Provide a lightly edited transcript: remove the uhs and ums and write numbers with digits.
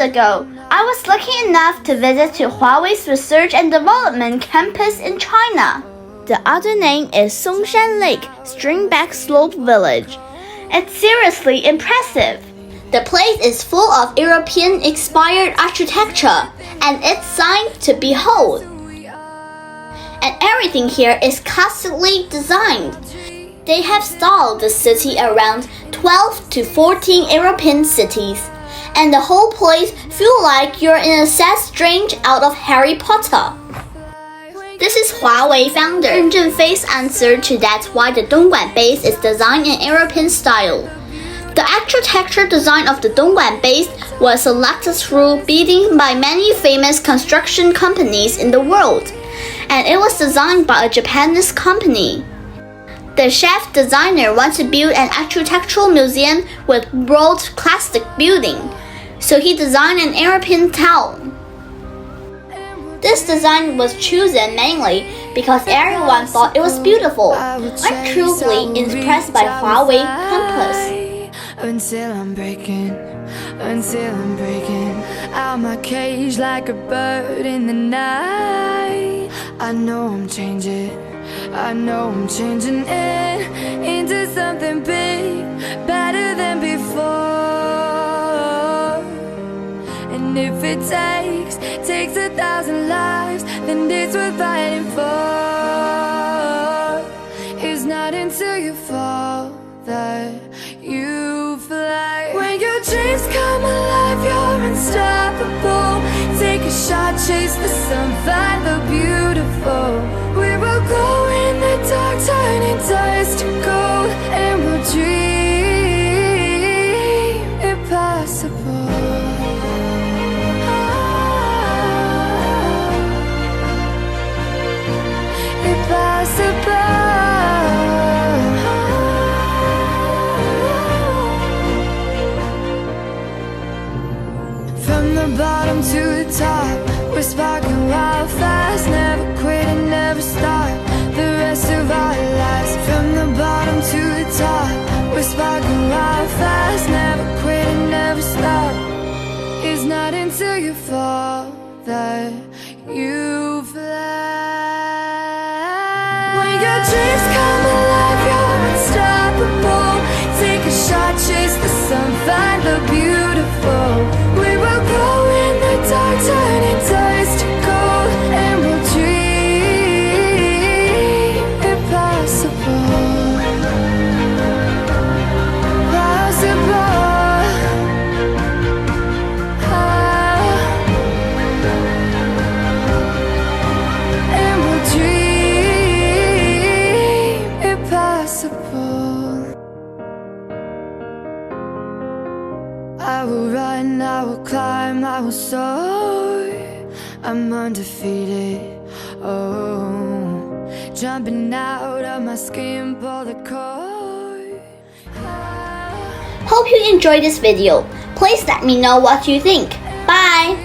ago, I was lucky enough to visit to Huawei's Research and Development Campus in China. The other name is Songshan Lake Stringback Slope Village. It's seriously impressive. The place is full of European-inspired architecture, and it's signed to behold. And everything here is classically designed. They have styled the city around 12 to 14 European cities, and the whole place feels like you're in a set strange out of Harry Potter. This is Huawei founder Ren Zhenfei's answer to that why the Dongguan base is designed in European style. The architecture design of the Dongguan base was selected through bidding by many famous construction companies in the world, and it was designed by a Japanese company. The chef designer wanted to build an architectural museum with world classic building, so he designed an European town. This design was chosen mainly because everyone thought it was beautiful. I'm truly impressed by Huawei campus. Until I'm breaking out my cage like a bird in the night. I know I'm changing it into something big, better than before. And if it takes 1,000 lives, then it's worth fighting for. It's not until you fall that you fly. When your dreams come alive, you're unstoppable. Take a shot, chase the sun, find the beautiful. We will go in the dark, turning dust to gold, and we'll dream impossible. From the bottom to the top, we're sparking wild fast. Never quit and never stop the rest of our lives. From the bottom to the top, we're sparking wild fast. Never quit and never stop. It's not until you fall that you fly. When your dreams come alive, you're unstoppable. Take a shot, chase the sun, find the beautiful. We will go in the dark, turning dust to gold, and we'll dream impossible. Possible. And we'll dream impossible. I will run, I will climb, I will soar. I'm undefeated, oh. Jumping out of my skin, pull the cord. Hope you enjoyed this video. Please let me know what you think. Bye!